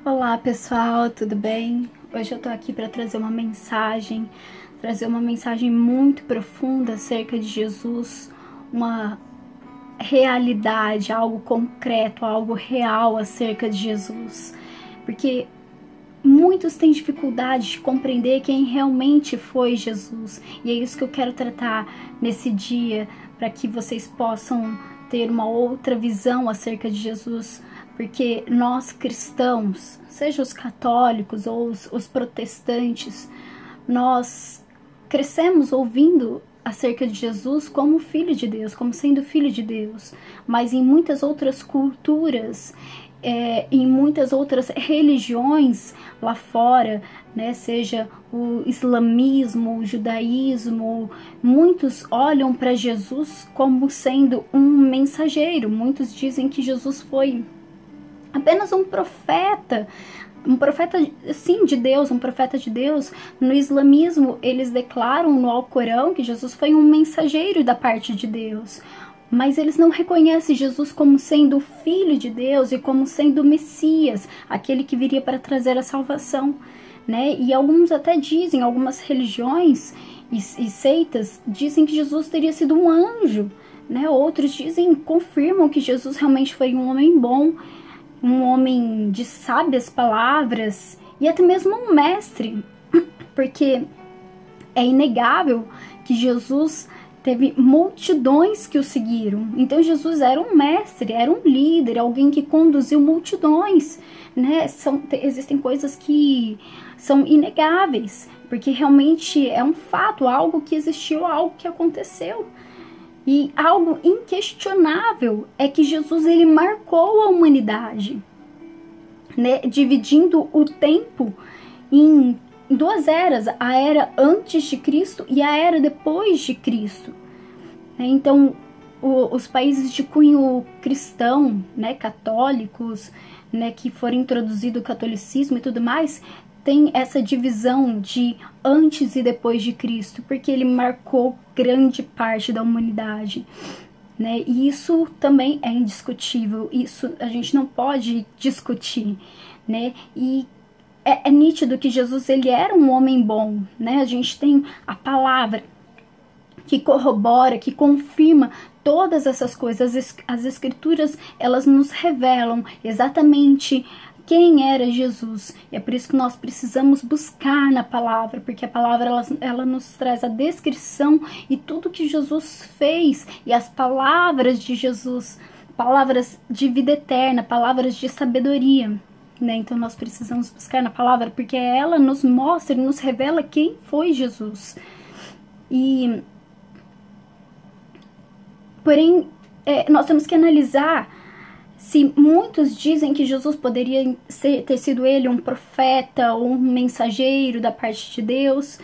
Olá pessoal, tudo bem? Hoje eu tô aqui para trazer uma mensagem muito profunda acerca de Jesus, uma realidade, algo concreto, algo real acerca de Jesus, porque muitos têm dificuldade de compreender quem realmente foi Jesus, e é isso que eu quero tratar nesse dia, para que vocês possam ter uma outra visão acerca de Jesus, porque nós cristãos, seja os católicos ou os protestantes, nós crescemos ouvindo acerca de Jesus como filho de Deus, como sendo filho de Deus, mas em muitas outras culturas, em muitas outras religiões lá fora, né, seja o islamismo, o judaísmo, muitos olham para Jesus como sendo um mensageiro. Muitos dizem que Jesus foi apenas um profeta sim de Deus, um profeta de Deus. No islamismo eles declaram no Alcorão que Jesus foi um mensageiro da parte de Deus, mas eles não reconhecem Jesus como sendo o Filho de Deus e como sendo o Messias, aquele que viria para trazer a salvação, né? E alguns até dizem, algumas religiões e seitas dizem que Jesus teria sido um anjo, né? Outros dizem, confirmam que Jesus realmente foi um homem bom, um homem de sábias palavras e até mesmo um mestre, porque é inegável que Jesus teve multidões que o seguiram. Então Jesus era um mestre, era um líder, alguém que conduziu multidões, né? Existem coisas que são inegáveis, porque realmente é um fato, algo que existiu, algo que aconteceu. E algo inquestionável é que Jesus ele marcou a humanidade, né? Dividindo o tempo em duas eras, a era antes de Cristo e a era depois de Cristo. Então, os países de cunho cristão, né, católicos, né, que foram introduzido o catolicismo e tudo mais, tem essa divisão de antes e depois de Cristo, porque ele marcou grande parte da humanidade, né? E isso também é indiscutível, isso a gente não pode discutir, né? E é nítido que Jesus ele era um homem bom, né? A gente tem a palavra que corrobora, que confirma todas essas coisas. As escrituras, elas nos revelam exatamente quem era Jesus. E é por isso que nós precisamos buscar na palavra, porque a palavra ela nos traz a descrição e tudo que Jesus fez, e as palavras de Jesus, palavras de vida eterna, palavras de sabedoria, né? Então nós precisamos buscar na palavra, porque ela nos mostra e nos revela quem foi Jesus. E porém, nós temos que analisar se muitos dizem que Jesus poderia ter sido ele um profeta ou um mensageiro da parte de Deus.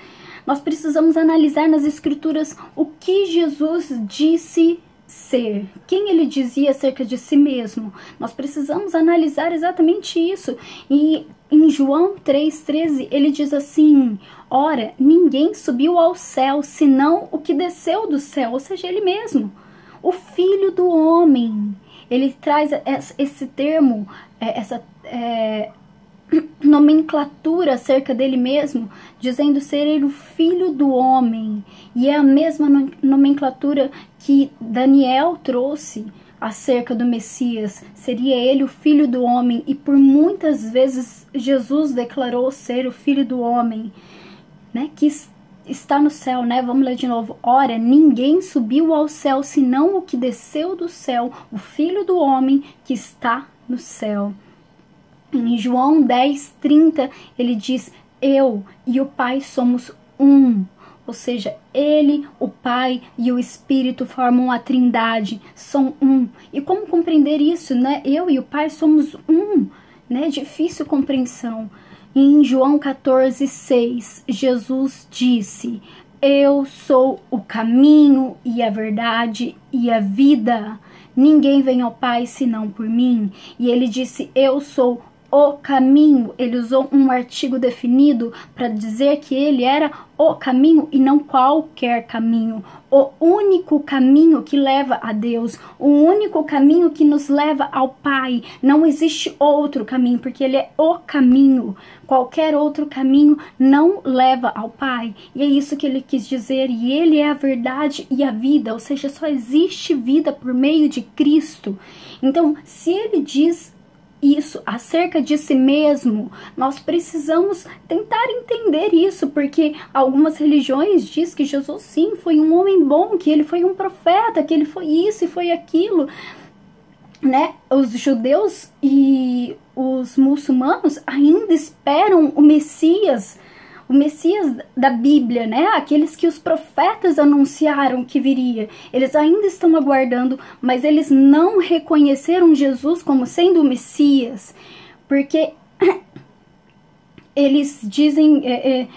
Nós precisamos analisar nas escrituras o que Jesus disse ser, quem ele dizia acerca de si mesmo. Nós precisamos analisar exatamente isso. E em João 3,13 ele diz assim: ora, ninguém subiu ao céu senão o que desceu do céu, ou seja, ele mesmo, o Filho do Homem. Ele traz esse termo, essa nomenclatura acerca dele mesmo, dizendo ser ele o Filho do Homem. E é a mesma nomenclatura que Daniel trouxe acerca do Messias. Seria ele o Filho do Homem. E por muitas vezes Jesus declarou ser o Filho do Homem, né? Que está no céu, né? Vamos ler de novo. Ora, ninguém subiu ao céu senão o que desceu do céu, o Filho do Homem que está no céu. Em João 10:30 ele diz: eu e o Pai somos um. Ou seja, ele, o Pai e o Espírito formam a Trindade, são um. E como compreender isso, né? Eu e o Pai somos um, né? Difícil compreensão. Em João 14:6, Jesus disse: eu sou o caminho e a verdade e a vida. Ninguém vem ao Pai senão por mim. E ele disse: eu sou o caminho. Ele usou um artigo definido para dizer que ele era o caminho e não qualquer caminho. O único caminho que leva a Deus, o único caminho que nos leva ao Pai. Não existe outro caminho, porque ele é o caminho. Qualquer outro caminho não leva ao Pai. E é isso que ele quis dizer. E ele é a verdade e a vida, ou seja, só existe vida por meio de Cristo. Então, se ele diz isso acerca de si mesmo, nós precisamos tentar entender isso, porque algumas religiões dizem que Jesus sim foi um homem bom, que ele foi um profeta, que ele foi isso e foi aquilo, né? Os judeus e os muçulmanos ainda esperam o Messias da Bíblia, né? Aqueles que os profetas anunciaram que viria. Eles ainda estão aguardando, mas eles não reconheceram Jesus como sendo o Messias, porque eles dizem,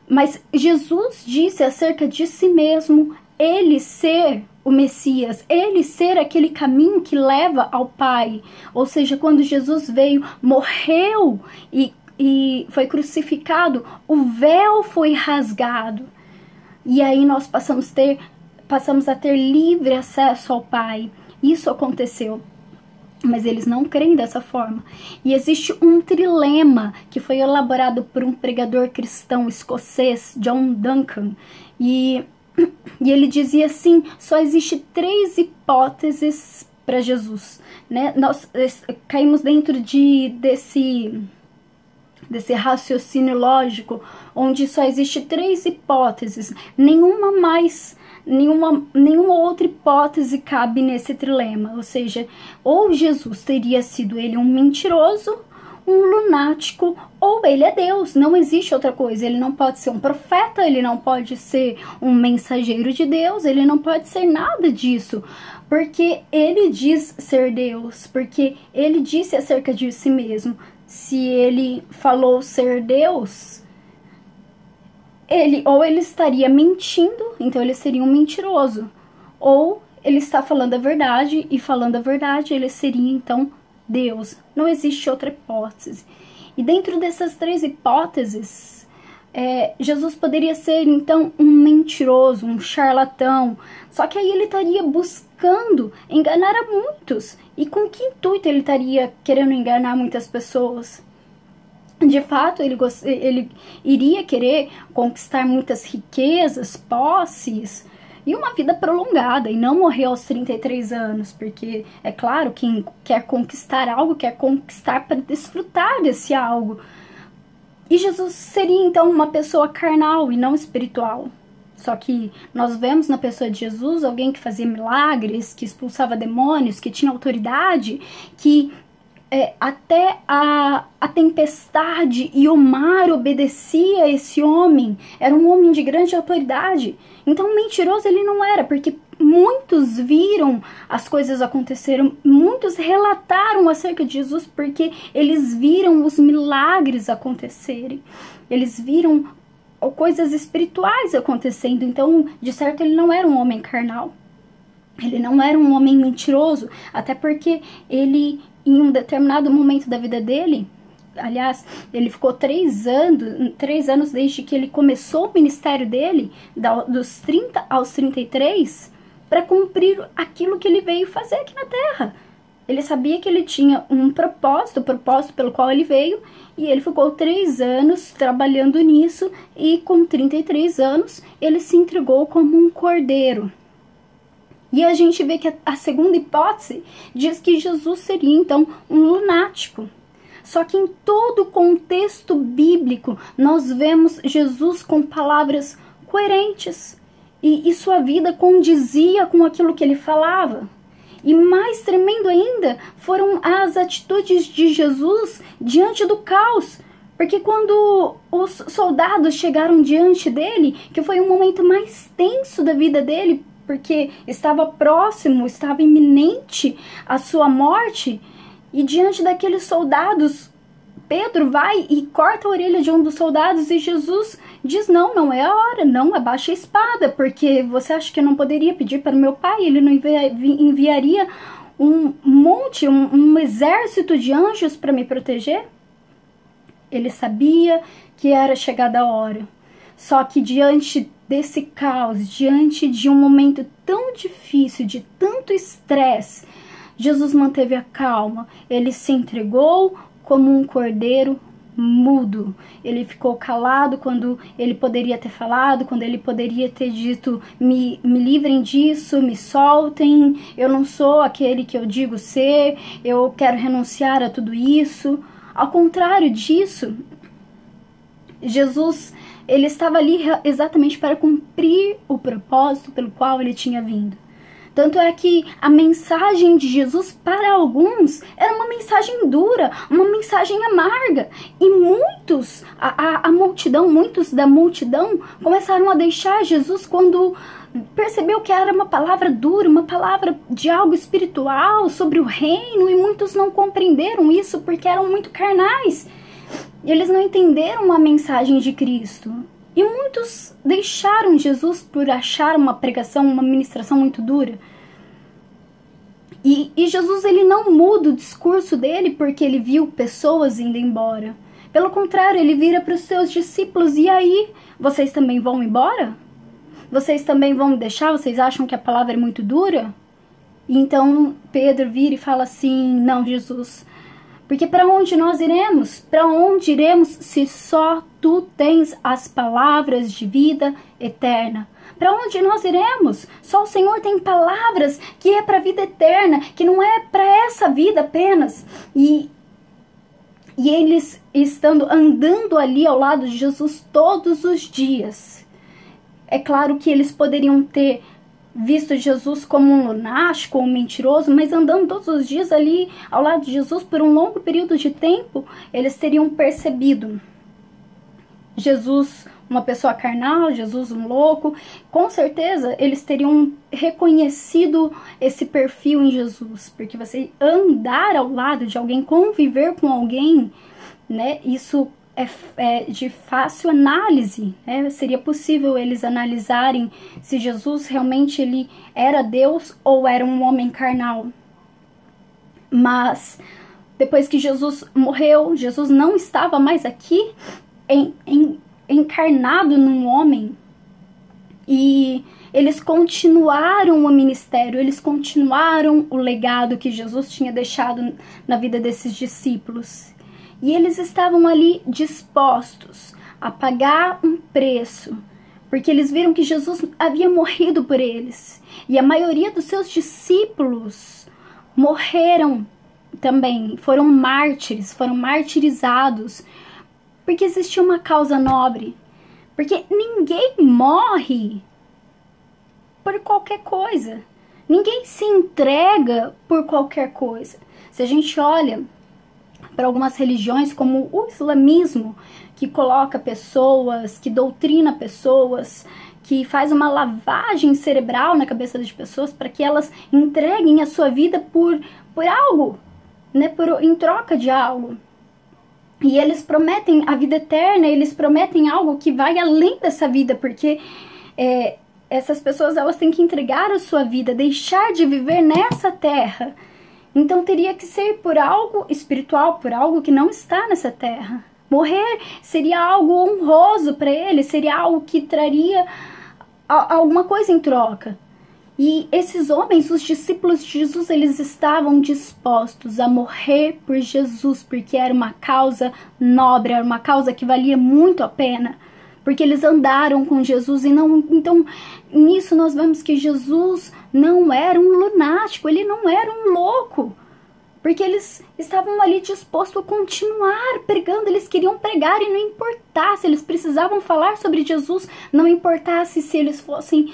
mas Jesus disse acerca de si mesmo, ele ser o Messias, ele ser aquele caminho que leva ao Pai. Ou seja, quando Jesus veio, morreu e foi crucificado, o véu foi rasgado. E aí nós passamos a ter livre acesso ao Pai. Isso aconteceu. Mas eles não creem dessa forma. E existe um trilema que foi elaborado por um pregador cristão escocês, John Duncan. E ele dizia assim, só existe 3 hipóteses para Jesus, né? Nós caímos dentro desse raciocínio lógico, onde só existe 3 hipóteses, nenhuma outra hipótese cabe nesse trilema. Ou seja, ou Jesus teria sido ele um mentiroso, um lunático, ou ele é Deus. Não existe outra coisa. Ele não pode ser um profeta, ele não pode ser um mensageiro de Deus, ele não pode ser nada disso, porque ele diz ser Deus, porque ele disse acerca de si mesmo. Se ele falou ser Deus, ele estaria mentindo, então ele seria um mentiroso, ou ele está falando a verdade, e falando a verdade ele seria então Deus. Não existe outra hipótese. E dentro dessas 3 hipóteses, Jesus poderia ser então um mentiroso, um charlatão, só que aí ele estaria buscando enganar a muitos. E com que intuito ele estaria querendo enganar muitas pessoas? De fato, ele iria querer conquistar muitas riquezas, posses e uma vida prolongada, e não morrer aos 33 anos, porque, é claro, quem quer conquistar algo, quer conquistar para desfrutar desse algo. E Jesus seria, então, uma pessoa carnal e não espiritual. Só que nós vemos na pessoa de Jesus alguém que fazia milagres, que expulsava demônios, que tinha autoridade, que até a tempestade e o mar obedecia a esse homem. Era um homem de grande autoridade. Então mentiroso ele não era, porque muitos viram as coisas acontecerem, muitos relataram acerca de Jesus porque eles viram os milagres acontecerem. Eles viram coisas espirituais acontecendo. Então, de certo, ele não era um homem carnal. Ele não era um homem mentiroso, até porque ele, em um determinado momento da vida dele, aliás, ele ficou 3 anos desde que ele começou o ministério dele, dos 30 aos 33, para cumprir aquilo que ele veio fazer aqui na Terra. Ele sabia que ele tinha um propósito, o propósito pelo qual ele veio, e ele ficou 3 anos trabalhando nisso, e com 33 anos ele se entregou como um cordeiro. E a gente vê que a segunda hipótese diz que Jesus seria então um lunático. Só que em todo o contexto bíblico nós vemos Jesus com palavras coerentes, e sua vida condizia com aquilo que ele falava. E mais tremendo ainda foram as atitudes de Jesus diante do caos. Porque quando os soldados chegaram diante dele, que foi um momento mais tenso da vida dele, porque estava próximo, estava iminente a sua morte, e diante daqueles soldados, Pedro vai e corta a orelha de um dos soldados, e Jesus diz, não é a hora, não, abaixa a espada, porque você acha que eu não poderia pedir para o meu pai, ele não enviaria um exército de anjos para me proteger? Ele sabia que era chegada a hora. Só que diante desse caos, diante de um momento tão difícil, de tanto estresse, Jesus manteve a calma. Ele se entregou como um cordeiro mudo. Ele ficou calado quando ele poderia ter falado, quando ele poderia ter dito: me livrem disso, me soltem, eu não sou aquele que eu digo ser, eu quero renunciar a tudo isso. Ao contrário disso, Jesus, ele estava ali exatamente para cumprir o propósito pelo qual ele tinha vindo. Tanto é que a mensagem de Jesus para alguns era uma mensagem dura, uma mensagem amarga. E muitos, muitos da multidão começaram a deixar Jesus quando percebeu que era uma palavra dura, uma palavra de algo espiritual sobre o reino, e muitos não compreenderam isso porque eram muito carnais. Eles não entenderam a mensagem de Cristo. E muitos deixaram Jesus por achar uma pregação, uma ministração muito dura. E Jesus, ele não muda o discurso dele porque ele viu pessoas indo embora. Pelo contrário, ele vira para os seus discípulos: e aí, vocês também vão embora? Vocês também vão me deixar? Vocês acham que a palavra é muito dura? E então Pedro vira e fala assim: não, Jesus, porque para onde nós iremos? Para onde iremos se só tu tens as palavras de vida eterna? Para onde nós iremos? Só o Senhor tem palavras que é para a vida eterna, que não é para essa vida apenas. E eles andando ali ao lado de Jesus todos os dias. É claro que eles poderiam ter visto Jesus como um lunático ou um mentiroso, mas andando todos os dias ali ao lado de Jesus por um longo período de tempo, eles teriam percebido Jesus uma pessoa carnal, Jesus um louco. Com certeza eles teriam reconhecido esse perfil em Jesus, porque você andar ao lado de alguém, conviver com alguém, né, isso é de fácil análise, né? Seria possível eles analisarem se Jesus realmente ele era Deus ou era um homem carnal. Mas depois que Jesus morreu, Jesus não estava mais aqui encarnado num homem, e eles continuaram o ministério, eles continuaram o legado que Jesus tinha deixado na vida desses discípulos. E eles estavam ali dispostos a pagar um preço, porque eles viram que Jesus havia morrido por eles. E a maioria dos seus discípulos morreram também, foram mártires, foram martirizados, porque existia uma causa nobre. Porque ninguém morre por qualquer coisa. Ninguém se entrega por qualquer coisa. Se a gente olha para algumas religiões, como o islamismo, que coloca pessoas, que doutrina pessoas, que faz uma lavagem cerebral na cabeça das pessoas para que elas entreguem a sua vida por algo, né, em troca de algo. E eles prometem a vida eterna, eles prometem algo que vai além dessa vida, porque essas pessoas, elas têm que entregar a sua vida, deixar de viver nessa terra. Então teria que ser por algo espiritual, por algo que não está nessa terra. Morrer seria algo honroso para ele, seria algo que traria alguma coisa em troca. E esses homens, os discípulos de Jesus, eles estavam dispostos a morrer por Jesus, porque era uma causa nobre, era uma causa que valia muito a pena, porque eles andaram com Jesus. E não, então nisso nós vemos que Jesus não era um lunático, ele não era um louco, porque eles estavam ali dispostos a continuar pregando, eles queriam pregar, e não importasse, eles precisavam falar sobre Jesus, não importasse se eles fossem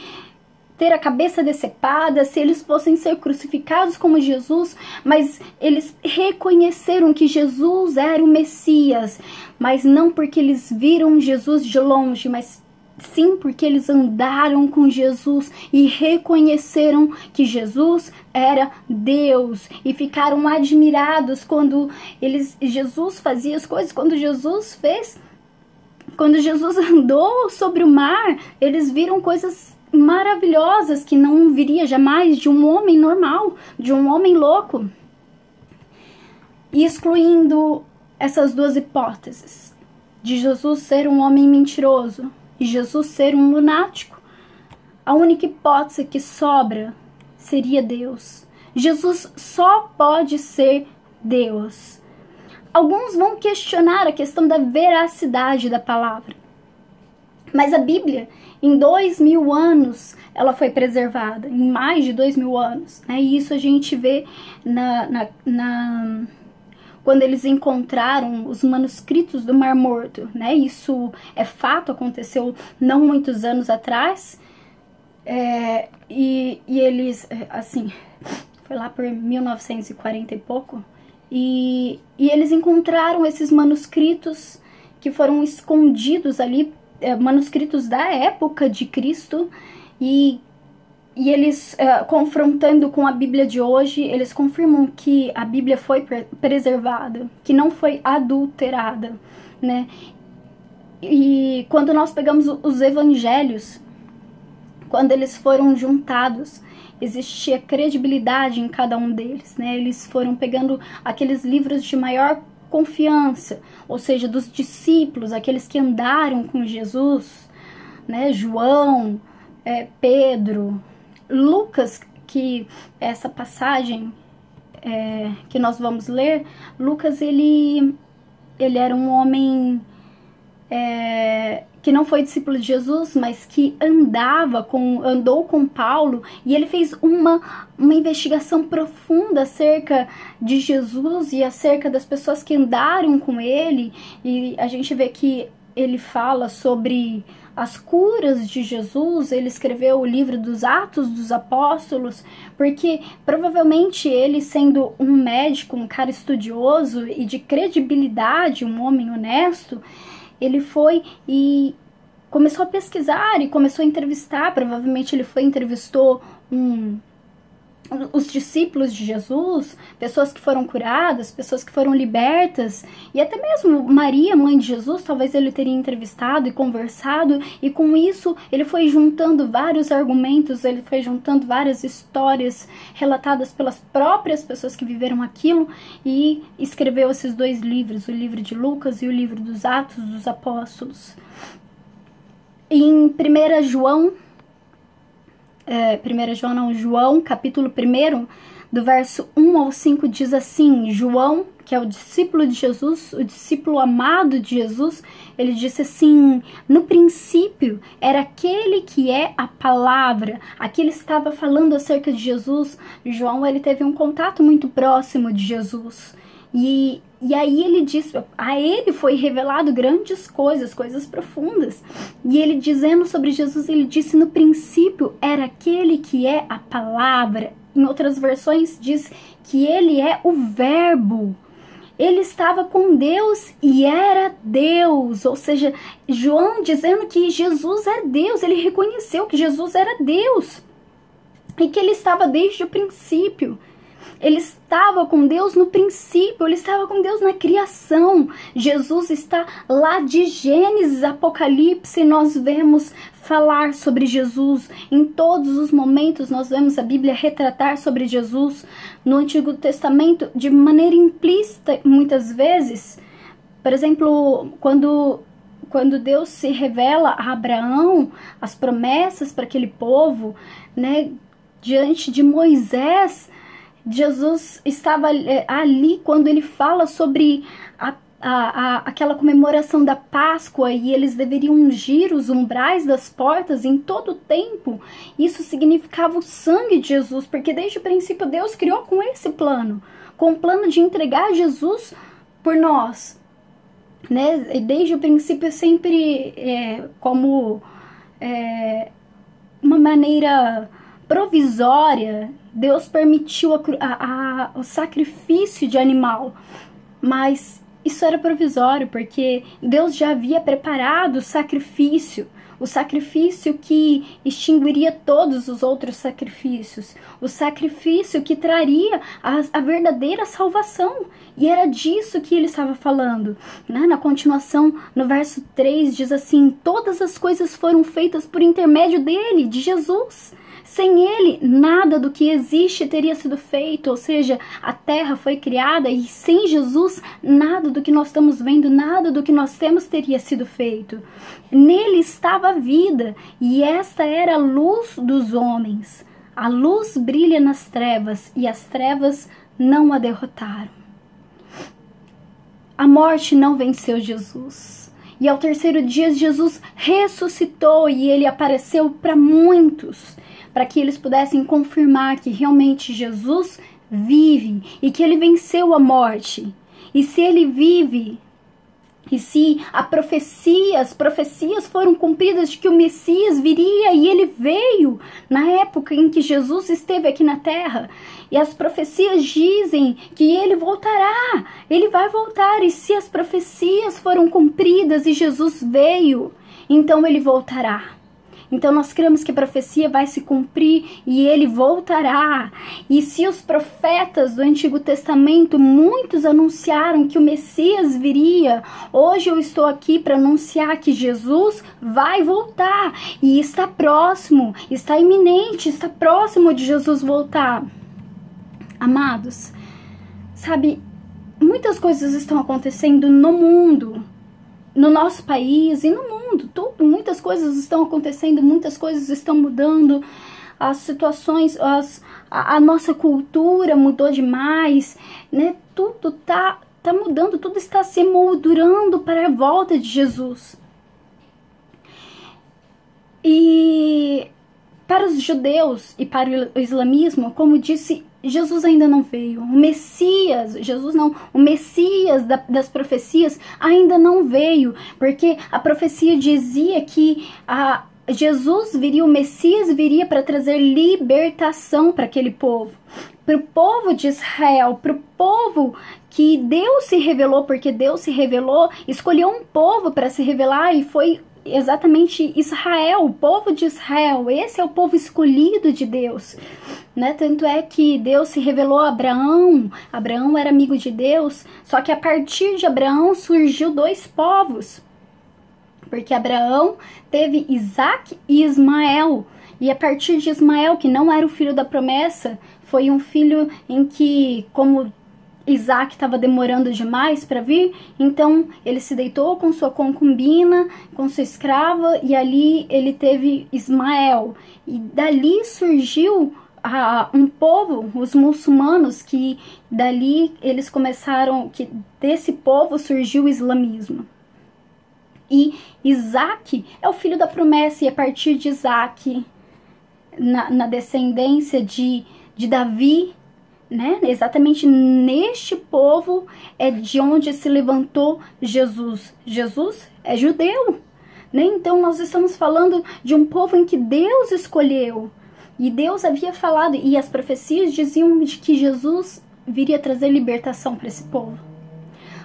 ter a cabeça decepada, se eles fossem ser crucificados como Jesus, mas eles reconheceram que Jesus era o Messias, mas não porque eles viram Jesus de longe, mas sim porque eles andaram com Jesus e reconheceram que Jesus era Deus, e ficaram admirados quando Jesus fazia as coisas, quando Jesus andou sobre o mar, eles viram coisas maravilhosas que não viria jamais de um homem normal, de um homem louco. E excluindo essas duas hipóteses, de Jesus ser um homem mentiroso e Jesus ser um lunático, a única hipótese que sobra seria Deus. Jesus só pode ser Deus. Alguns vão questionar a questão da veracidade da palavra, mas a Bíblia, em 2000 anos, ela foi preservada, em mais de 2000 anos, né? E isso a gente vê quando eles encontraram os manuscritos do Mar Morto, né? Isso é fato, aconteceu não muitos anos atrás, e eles, assim, foi lá por 1940 e pouco, e eles encontraram esses manuscritos que foram escondidos ali, manuscritos da época de Cristo, e eles, confrontando com a Bíblia de hoje, eles confirmam que a Bíblia foi preservada, que não foi adulterada, né? E quando nós pegamos os evangelhos, quando eles foram juntados, existia credibilidade em cada um deles, né? Eles foram pegando aqueles livros de maior confiança, ou seja, dos discípulos, aqueles que andaram com Jesus, né? João, Pedro, Lucas, que essa passagem que nós vamos ler, Lucas, ele era um homem que não foi discípulo de Jesus, mas que andou com Paulo, e ele fez uma investigação profunda acerca de Jesus e acerca das pessoas que andaram com ele, e a gente vê que ele fala sobre as curas de Jesus. Ele escreveu o livro dos Atos dos Apóstolos, porque provavelmente ele, sendo um médico, um cara estudioso e de credibilidade, um homem honesto, ele foi e começou a pesquisar e começou a entrevistar. Provavelmente ele entrevistou os discípulos de Jesus, pessoas que foram curadas, pessoas que foram libertas, e até mesmo Maria, mãe de Jesus, talvez ele teria entrevistado e conversado, e com isso ele foi juntando vários argumentos, ele foi juntando várias histórias relatadas pelas próprias pessoas que viveram aquilo, e escreveu esses dois livros, o livro de Lucas e o livro dos Atos dos Apóstolos. Em João, capítulo 1, do verso 1 ao 5, diz assim: João, que é o discípulo de Jesus, o discípulo amado de Jesus, ele disse assim: no princípio era aquele que é a palavra. Aqui ele estava falando acerca de Jesus. João, ele teve um contato muito próximo de Jesus. E aí ele disse, a ele foi revelado grandes coisas profundas. E ele, dizendo sobre Jesus, ele disse: no princípio era aquele que é a palavra. Em outras versões diz que ele é o verbo. Ele estava com Deus e era Deus. Ou seja, João dizendo que Jesus é Deus. Ele reconheceu que Jesus era Deus e que ele estava desde o princípio. Ele estava com Deus no princípio, ele estava com Deus na criação. Jesus está lá de Gênesis, Apocalipse, nós vemos falar sobre Jesus. Em todos os momentos nós vemos a Bíblia retratar sobre Jesus. No Antigo Testamento, de maneira implícita, muitas vezes. Por exemplo, quando Deus se revela a Abraão, as promessas para aquele povo, né, diante de Moisés, Jesus estava ali quando ele fala sobre aquela comemoração da Páscoa, e eles deveriam ungir os umbrais das portas em todo o tempo. Isso significava o sangue de Jesus, porque desde o princípio Deus criou com esse plano, com o plano de entregar Jesus por nós, né? E desde o princípio sempre como uma maneira provisória, Deus permitiu o sacrifício de animal, mas isso era provisório, porque Deus já havia preparado o sacrifício que extinguiria todos os outros sacrifícios, o sacrifício que traria a verdadeira salvação, e era disso que ele estava falando, né? Na continuação, no verso 3, diz assim: todas as coisas foram feitas por intermédio dele, de Jesus, Sem ele, nada do que existe teria sido feito, ou seja, a terra foi criada e sem Jesus, nada do que nós estamos vendo, nada do que nós temos teria sido feito. Nele estava a vida e esta era a luz dos homens. A luz brilha nas trevas e as trevas não a derrotaram. A morte não venceu Jesus. E ao terceiro dia, Jesus ressuscitou e ele apareceu para muitos, para que eles pudessem confirmar que realmente Jesus vive e que ele venceu a morte. E se ele vive, e se as profecias foram cumpridas de que o Messias viria e ele veio na época em que Jesus esteve aqui na terra, e as profecias dizem que ele voltará, ele vai voltar, e se as profecias foram cumpridas e Jesus veio, então ele voltará. Então nós cremos que a profecia vai se cumprir e ele voltará. E se os profetas do Antigo Testamento, muitos anunciaram que o Messias viria, hoje eu estou aqui para anunciar que Jesus vai voltar. E está próximo, está iminente, está próximo de Jesus voltar. Amados, sabe, muitas coisas estão acontecendo no mundo, no nosso país e no mundo, muitas coisas estão acontecendo, muitas coisas estão mudando, as situações, a nossa cultura mudou demais, né? Tudo tá mudando, tudo está se moldurando para a volta de Jesus. E para os judeus e para o islamismo, como disse, Jesus ainda não veio. O Messias, o Messias das profecias ainda não veio, porque a profecia dizia que Jesus viria, o Messias viria para trazer libertação para aquele povo, para o povo de Israel, para o povo que Deus se revelou, porque Deus se revelou, escolheu um povo para se revelar e foi exatamente Israel, o povo de Israel. Esse é o povo escolhido de Deus, né? Tanto é que Deus se revelou a Abraão. Abraão era amigo de Deus, só que a partir de Abraão surgiu dois povos, porque Abraão teve Isaac e Ismael, e a partir de Ismael, que não era o filho da promessa, foi um filho em que, como Isaac estava demorando demais para vir, então ele se deitou com sua concubina, com sua escrava, e ali ele teve Ismael. E dali surgiu um povo, os muçulmanos, que dali eles começaram, que desse povo surgiu o islamismo. E Isaac é o filho da promessa, e a partir de Isaac, na descendência de Davi, né? Exatamente neste povo é de onde se levantou Jesus. Jesus é judeu, né? Então nós estamos falando de um povo em que Deus escolheu. E Deus havia falado, e as profecias diziam de que Jesus viria trazer libertação para esse povo.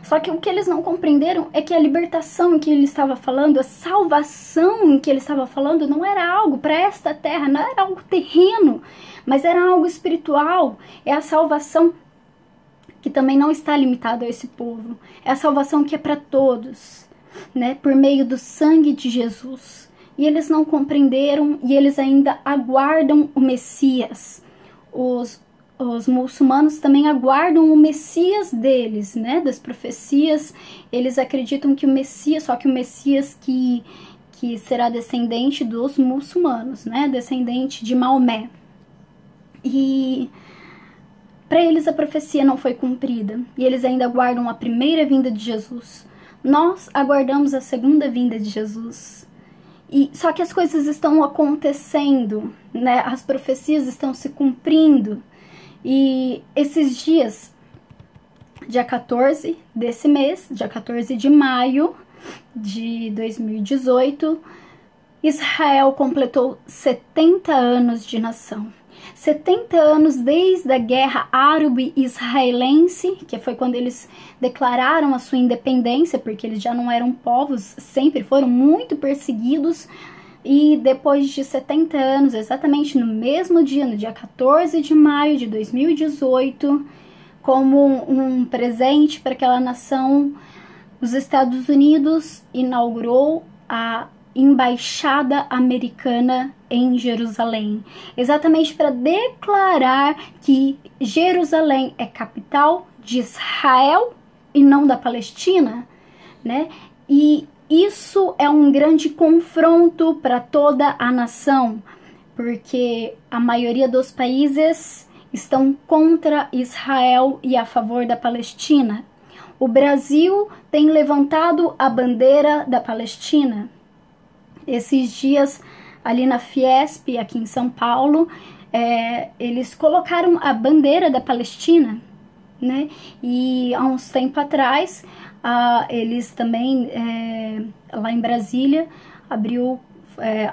Só que o que eles não compreenderam é que a libertação em que ele estava falando, a salvação em que ele estava falando, não era algo para esta terra, não era algo terreno, mas era algo espiritual. É a salvação que também não está limitada a esse povo. É a salvação que é para todos, né? Por meio do sangue de Jesus. E eles não compreenderam e eles ainda aguardam o Messias. Os muçulmanos também aguardam o Messias deles, né? Das profecias. Eles acreditam que o Messias, só que o Messias que será descendente dos muçulmanos, né? Descendente de Maomé. E para eles a profecia não foi cumprida. E eles ainda aguardam a primeira vinda de Jesus. Nós aguardamos a segunda vinda de Jesus. Só que as coisas estão acontecendo, né? As profecias estão se cumprindo. E esses dias, dia 14 desse mês, dia 14 de maio de 2018, Israel completou 70 anos de nação. 70 anos desde a guerra árabe-israelense, que foi quando eles declararam a sua independência, porque eles já não eram povos, sempre foram muito perseguidos. E depois de 70 anos, exatamente no mesmo dia, no dia 14 de maio de 2018, como um presente para aquela nação, os Estados Unidos inaugurou a embaixada americana em Jerusalém, exatamente para declarar que Jerusalém é capital de Israel e não da Palestina, né? E isso é um grande confronto para toda a nação, porque a maioria dos países estão contra Israel e a favor da Palestina. O Brasil tem levantado a bandeira da Palestina. Esses dias, ali na Fiesp, aqui em São Paulo, eles colocaram a bandeira da Palestina, né? E há uns tempos atrás, eles também, lá em Brasília, abriu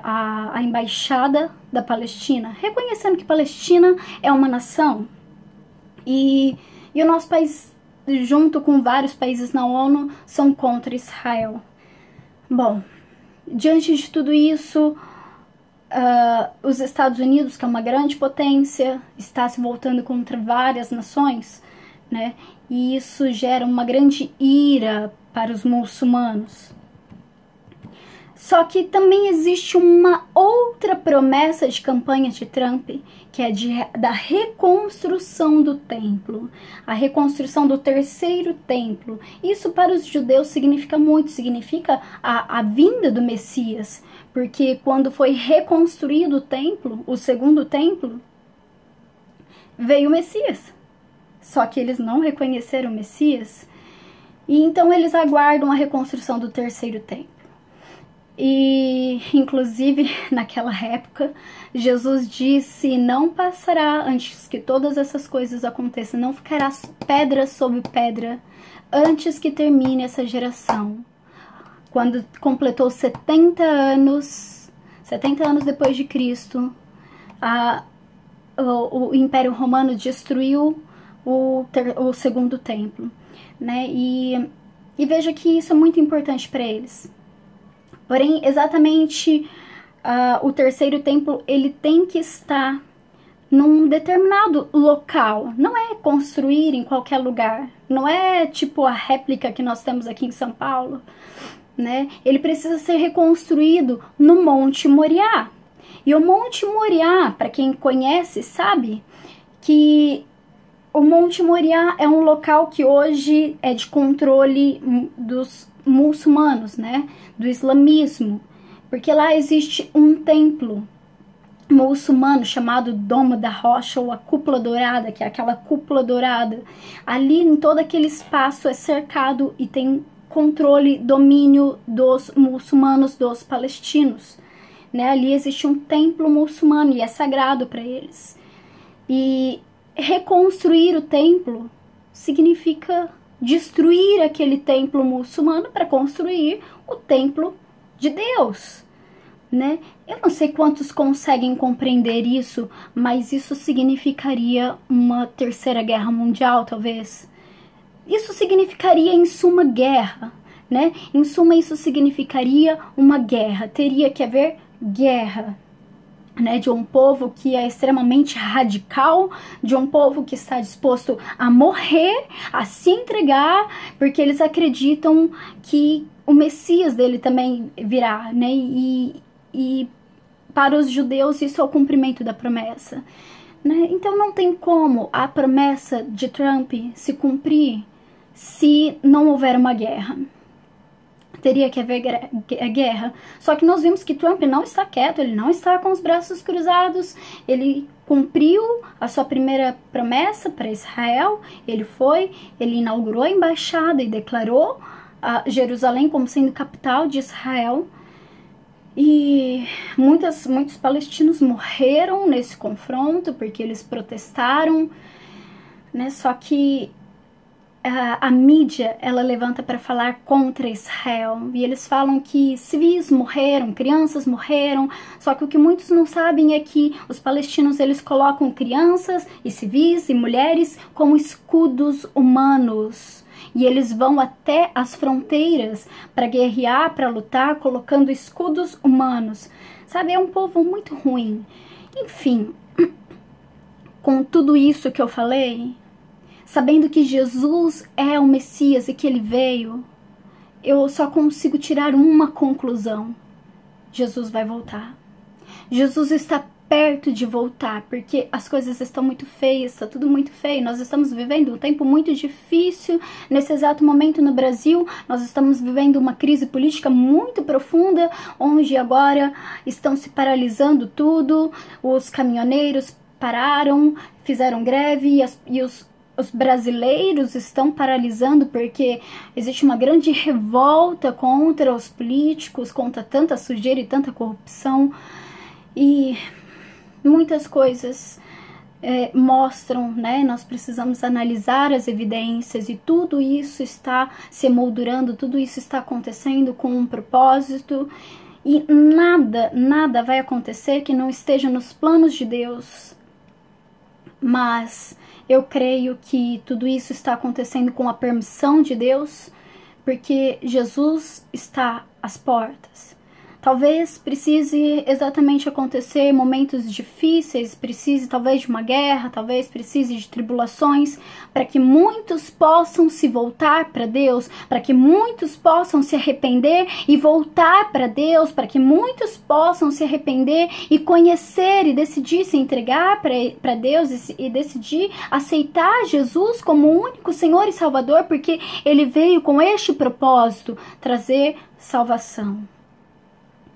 a embaixada da Palestina, reconhecendo que Palestina é uma nação. E o nosso país, junto com vários países na ONU, são contra Israel. Bom, diante de tudo isso, os Estados Unidos, que é uma grande potência, está se voltando contra várias nações, né? E isso gera uma grande ira para os muçulmanos. Só que também existe uma outra promessa de campanha de Trump, que é da reconstrução do templo, a reconstrução do terceiro templo. Isso para os judeus significa muito, significa a vinda do Messias, porque quando foi reconstruído o templo, o segundo templo, veio o Messias. Só que eles não reconheceram o Messias, e então eles aguardam a reconstrução do terceiro templo. E, inclusive, naquela época, Jesus disse: não passará antes que todas essas coisas aconteçam, não ficará pedra sobre pedra antes que termine essa geração. Quando completou 70 anos depois de Cristo, o Império Romano destruiu o segundo templo, né? E veja que isso é muito importante para eles. Porém, exatamente o terceiro templo, ele tem que estar num determinado local. Não é construir em qualquer lugar. Não é tipo a réplica que nós temos aqui em São Paulo, né? Ele precisa ser reconstruído no Monte Moriá. E o Monte Moriá, para quem conhece, sabe que o Monte Moriá é um local que hoje é de controle dos muçulmanos, né, do islamismo, porque lá existe um templo muçulmano chamado Domo da Rocha, ou a Cúpula Dourada, que é aquela cúpula dourada. Ali em todo aquele espaço é cercado e tem controle, domínio dos muçulmanos, dos palestinos, né? Ali existe um templo muçulmano e é sagrado para eles. E reconstruir o templo significa destruir aquele templo muçulmano para construir o templo de Deus, né? Eu não sei quantos conseguem compreender isso, mas isso significaria uma terceira guerra mundial, talvez. Isso significaria, em suma, guerra, né? Em suma, isso significaria uma guerra. Teria que haver guerra, né, de um povo que é extremamente radical, de um povo que está disposto a morrer, a se entregar, porque eles acreditam que o Messias dele também virá, né? E para os judeus isso é o cumprimento da promessa, né? Então não tem como a promessa de Trump se cumprir se não houver uma guerra. Teria que haver guerra. Só que nós vimos que Trump não está quieto, ele não está com os braços cruzados, ele cumpriu a sua primeira promessa para Israel, ele inaugurou a embaixada e declarou Jerusalém como sendo capital de Israel. E muitos palestinos morreram nesse confronto porque eles protestaram, né? Só que a mídia, ela levanta para falar contra Israel, e eles falam que civis morreram, crianças morreram, só que o que muitos não sabem é que os palestinos, eles colocam crianças e civis e mulheres como escudos humanos, e eles vão até as fronteiras para guerrear, para lutar, colocando escudos humanos, sabe? É um povo muito ruim. Enfim, com tudo isso que eu falei, sabendo que Jesus é o Messias e que ele veio, eu só consigo tirar uma conclusão. Jesus vai voltar. Jesus está perto de voltar, porque as coisas estão muito feias, está tudo muito feio. Nós estamos vivendo um tempo muito difícil nesse exato momento no Brasil. Nós estamos vivendo uma crise política muito profunda, onde agora estão se paralisando tudo. Os caminhoneiros pararam, fizeram greve e os brasileiros estão paralisando porque existe uma grande revolta contra os políticos, contra tanta sujeira e tanta corrupção. E muitas coisas mostram, né? Nós precisamos analisar as evidências, e tudo isso está se emoldurando, tudo isso está acontecendo com um propósito, e nada vai acontecer que não esteja nos planos de Deus. Mas eu creio que tudo isso está acontecendo com a permissão de Deus, porque Jesus está às portas. Talvez precise exatamente acontecer momentos difíceis, precise talvez de uma guerra, talvez precise de tribulações, para que muitos possam se voltar para Deus, para que muitos possam se arrepender e voltar para Deus, para que muitos possam se arrepender e conhecer e decidir se entregar para Deus e decidir aceitar Jesus como o único Senhor e Salvador, porque Ele veio com este propósito, trazer salvação.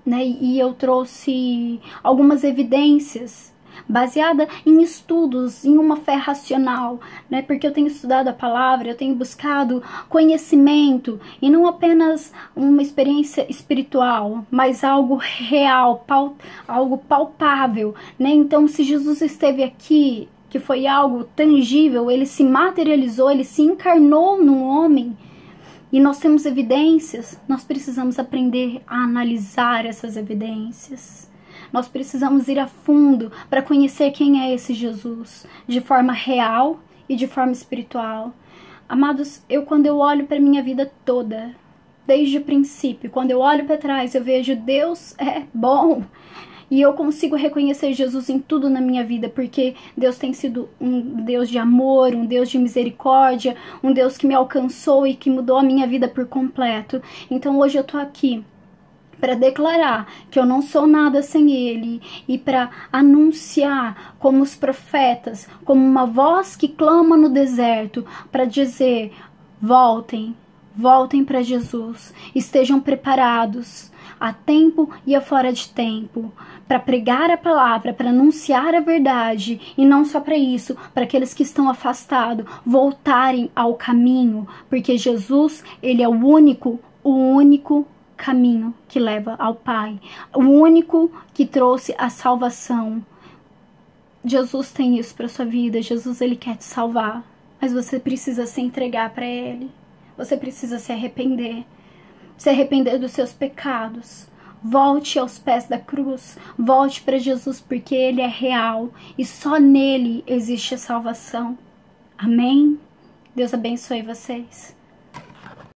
Né? E eu trouxe algumas evidências baseadas em estudos, em uma fé racional, né? Porque eu tenho estudado a palavra, eu tenho buscado conhecimento, e não apenas uma experiência espiritual, mas algo real, algo palpável, né? Então, se Jesus esteve aqui, que foi algo tangível, ele se materializou, ele se encarnou num homem, e nós temos evidências, nós precisamos aprender a analisar essas evidências. Nós precisamos ir a fundo para conhecer quem é esse Jesus, de forma real e de forma espiritual. Amados, quando eu olho para a minha vida toda, desde o princípio, quando eu olho para trás, eu vejo Deus é bom. E eu consigo reconhecer Jesus em tudo na minha vida, porque Deus tem sido um Deus de amor, um Deus de misericórdia, um Deus que me alcançou e que mudou a minha vida por completo. Então hoje eu tô aqui para declarar que eu não sou nada sem Ele, e para anunciar como os profetas, como uma voz que clama no deserto, para dizer: voltem para Jesus, estejam preparados a tempo e a fora de tempo, para pregar a palavra, para anunciar a verdade, e não só para isso, para aqueles que estão afastados voltarem ao caminho, porque Jesus, Ele é o único caminho que leva ao Pai, o único que trouxe a salvação. Jesus tem isso para sua vida. Jesus, Ele quer te salvar, mas você precisa se entregar para Ele. Você precisa se arrepender dos seus pecados. Volte aos pés da cruz, volte para Jesus, porque Ele é real e só nele existe a salvação. Amém? Deus abençoe vocês.